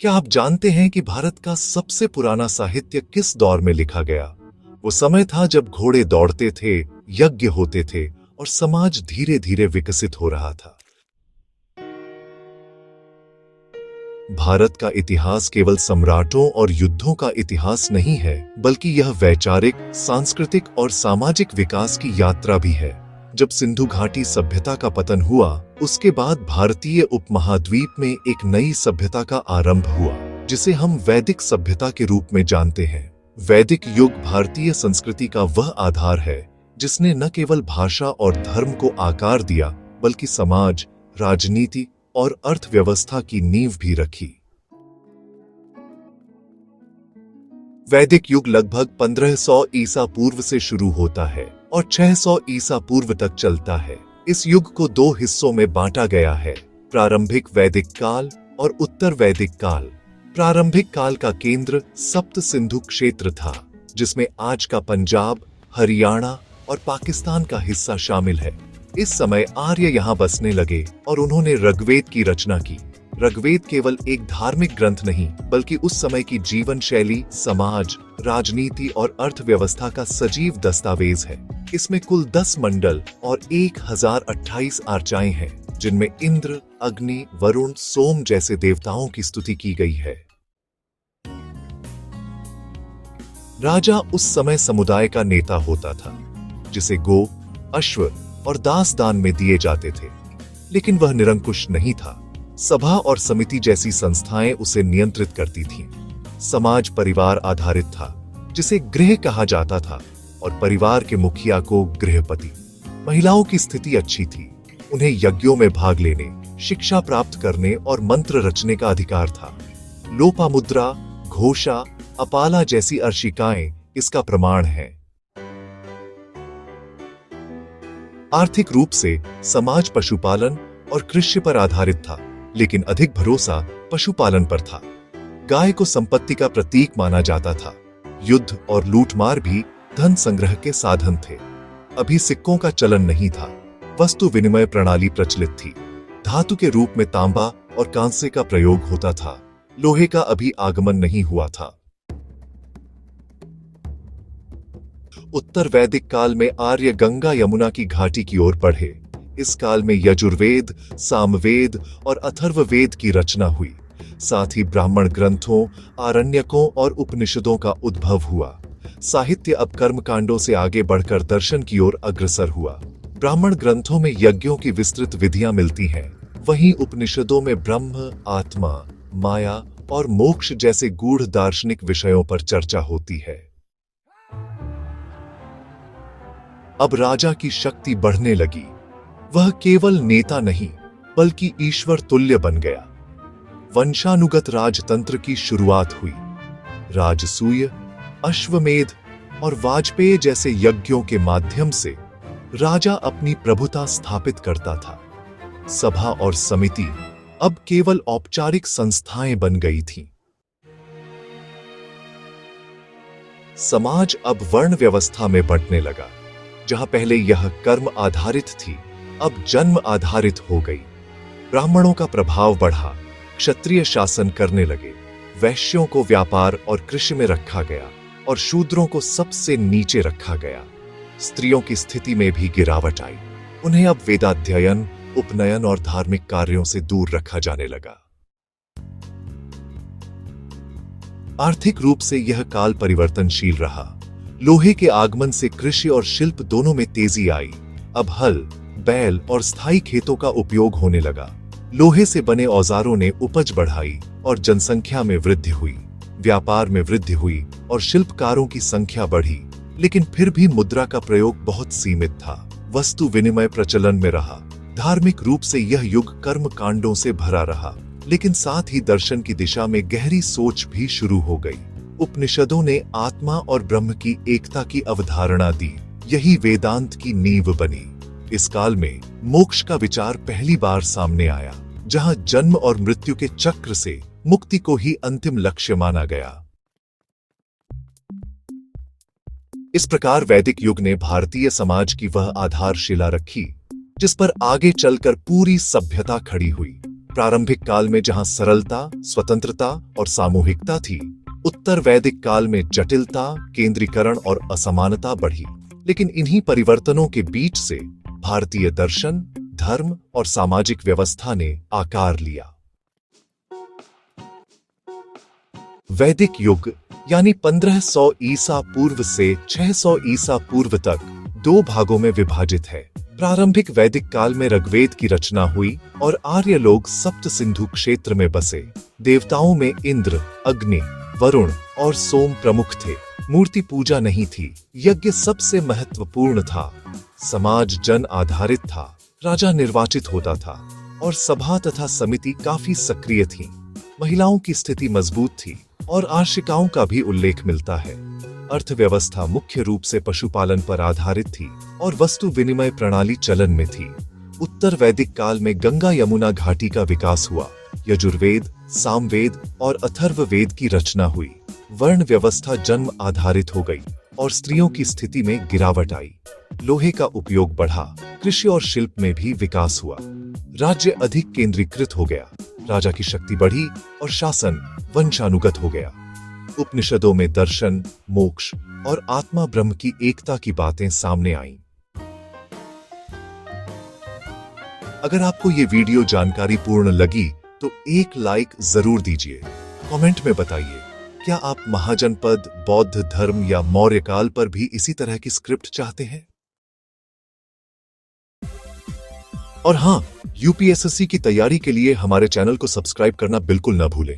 क्या आप जानते हैं कि भारत का सबसे पुराना साहित्य किस दौर में लिखा गया? वो समय था जब घोड़े दौड़ते थे, यज्ञ होते थे और समाज धीरे धीरे विकसित हो रहा था। भारत का इतिहास केवल सम्राटों और युद्धों का इतिहास नहीं है, बल्कि यह वैचारिक, सांस्कृतिक और सामाजिक विकास की यात्रा भी है। जब सिंधु घाटी सभ्यता का पतन हुआ, उसके बाद भारतीय उपमहाद्वीप में एक नई सभ्यता का आरंभ हुआ, जिसे हम वैदिक सभ्यता के रूप में जानते हैं। वैदिक युग भारतीय संस्कृति का वह आधार है जिसने न केवल भाषा और धर्म को आकार दिया, बल्कि समाज, राजनीति और अर्थव्यवस्था की नींव भी रखी। वैदिक युग लगभग 1500 ईसा पूर्व से शुरू होता है और 600 ईसा पूर्व तक चलता है। इस युग को दो हिस्सों में बांटा गया है: प्रारंभिक वैदिक काल और उत्तर वैदिक काल। प्रारंभिक काल का केंद्र सप्त सिंधु क्षेत्र था, जिसमें आज का पंजाब, हरियाणा और पाकिस्तान का हिस्सा शामिल है। इस समय आर्य यहाँ बसने लगे और उन्होंने ऋग्वेद की रचना की। ऋग्वेद केवल एक धार्मिक ग्रंथ नहीं, बल्कि उस समय की जीवन शैली, समाज, राजनीति और अर्थव्यवस्था का सजीव दस्तावेज है। इसमें कुल 10 मंडल और 1028 आर्चाएं हैं, जिनमें इंद्र, अग्नि, वरुण, सोम जैसे देवताओं की स्तुति की गई है। राजा उस समय समुदाय का नेता होता था, जिसे गो, अश्व और दास दान में दिए जाते थे, लेकिन वह निरंकुश नहीं था। सभा और समिति जैसी संस्थाएं उसे नियंत्रित करती थीं। समाज परिवार आधारित था, जिसे गृह कहा जाता था, और परिवार के मुखिया को गृहपति। महिलाओं की स्थिति अच्छी थी, उन्हें यज्ञों में भाग लेने, शिक्षा प्राप्त करने और मंत्र रचने का अधिकार था। लोपामुद्रा, घोषा, अपाला जैसी अर्शिकाएं इसका प्रमाण हैं। आर्थिक रूप से समाज पशुपालन और कृषि पर आधारित था, लेकिन अधिक भरोसा पशुपालन पर था। गाय को संपत्ति का प्रतीक माना जाता था। युद्ध और लूटमार भी धन संग्रह के साधन थे। अभी सिक्कों का चलन नहीं था। वस्तु विनिमय प्रणाली प्रचलित थी। धातु के रूप में तांबा और कांसे का प्रयोग होता था। लोहे का अभी आगमन नहीं हुआ था। उत्तर वैदिक काल में आर्य गंगा यमुना की घाटी की ओर बढ़े। इस काल में यजुर्वेद, सामवेद और अथर्ववेद की रचना हुई। साथ ही ब्राह्मण ग्रंथों, आरण्यकों और उपनिषदों का उद्भव हुआ। साहित्य अब कर्मकांडों से आगे बढ़कर दर्शन की ओर अग्रसर हुआ। ब्राह्मण ग्रंथों में यज्ञों की विस्तृत विधियां मिलती हैं, वहीं उपनिषदों में ब्रह्म, आत्मा, माया और मोक्ष जैसे गूढ़ दार्शनिक विषयों पर चर्चा होती है। अब राजा की शक्ति बढ़ने लगी। वह केवल नेता नहीं, बल्कि ईश्वर तुल्य बन गया। वंशानुगत राजतंत्र की शुरुआत हुई। राजसूय, अश्वमेध और वाजपेय जैसे यज्ञों के माध्यम से राजा अपनी प्रभुता स्थापित करता था। सभा और समिति अब केवल औपचारिक संस्थाएं बन गई थीं। समाज अब वर्ण व्यवस्था में बंटने लगा। जहां पहले यह कर्म आधारित थी, अब जन्म आधारित हो गई। ब्राह्मणों का प्रभाव बढ़ा, क्षत्रिय शासन करने लगे। वैश्यों को व्यापार और कृषि में रखा गया और शूद्रों को सबसे नीचे रखा गया। स्त्रियों की स्थिति में भी गिरावट आई। उन्हें अब वेदाध्ययन, उपनयन और धार्मिक कार्यों से दूर रखा जाने लगा। आर्थिक रूप से यह काल परिवर्तनशील रहा। लोहे के आगमन से कृषि और शिल्प दोनों में तेजी आई। अब हल, बैल और स्थायी खेतों का उपयोग होने लगा। लोहे से बने औजारों ने उपज बढ़ाई और जनसंख्या में वृद्धि हुई। व्यापार में वृद्धि हुई और शिल्पकारों की संख्या बढ़ी, लेकिन फिर भी मुद्रा का प्रयोग बहुत सीमित था। वस्तु विनिमय प्रचलन में रहा। धार्मिक रूप से यह युग कर्म कांडों से भरा रहा, लेकिन साथ ही दर्शन की दिशा में गहरी सोच भी शुरू हो गई। उपनिषदों ने आत्मा और ब्रह्म की एकता की अवधारणा दी। यही वेदांत की नींव बनी। इस काल में मोक्ष का विचार पहली बार सामने आया, जहां जन्म और मृत्यु के चक्र से मुक्ति को ही अंतिम लक्ष्य माना गया। इस प्रकार वैदिक युग ने भारतीय समाज की वह आधारशिला रखी, जिस पर आगे चलकर पूरी सभ्यता खड़ी हुई। प्रारंभिक काल में जहां सरलता, स्वतंत्रता और सामूहिकता थी, उत्तर वैदिक काल में जटिलता, केंद्रीकरण और असमानता बढ़ी। लेकिन इन्हीं परिवर्तनों के बीच से भारतीय दर्शन, धर्म और सामाजिक व्यवस्था ने आकार लिया। वैदिक युग यानी 1500 ईसा पूर्व से 600 ईसा पूर्व तक दो भागों में विभाजित है। प्रारंभिक वैदिक काल में ऋग्वेद की रचना हुई और आर्य लोग सप्त सिंधु क्षेत्र में बसे। देवताओं में इंद्र, अग्नि, वरुण और सोम प्रमुख थे। मूर्ति पूजा नहीं थी, यज्ञ सबसे महत्वपूर्ण था। समाज जन आधारित था, राजा निर्वाचित होता था और सभा तथा समिति काफी सक्रिय थी। महिलाओं की स्थिति मजबूत थी और आर्शिकाओं का भी उल्लेख मिलता है। अर्थव्यवस्था मुख्य रूप से पशुपालन पर आधारित थी और वस्तु विनिमय प्रणाली चलन में थी। उत्तर वैदिक काल में गंगा यमुना घाटी का विकास हुआ। यजुर्वेद, सामवेद और अथर्ववेद की रचना हुई। वर्ण व्यवस्था जन्म आधारित हो गई और स्त्रियों की स्थिति में गिरावट आई। लोहे का उपयोग बढ़ा, कृषि और शिल्प में भी विकास हुआ। राज्य अधिक केंद्रीकृत हो गया, राजा की शक्ति बढ़ी और शासन वंशानुगत हो गया। उपनिषदों में दर्शन, मोक्ष और आत्मा ब्रह्म की एकता की बातें सामने आईं। अगर आपको ये वीडियो जानकारी पूर्ण लगी तो एक लाइक जरूर दीजिए। कमेंट में बताइए, क्या आप महाजनपद, बौद्ध धर्म या मौर्य काल पर भी इसी तरह की स्क्रिप्ट चाहते हैं? और हाँ, यूपीएसएससी की तैयारी के लिए हमारे चैनल को सब्सक्राइब करना बिल्कुल न भूलें।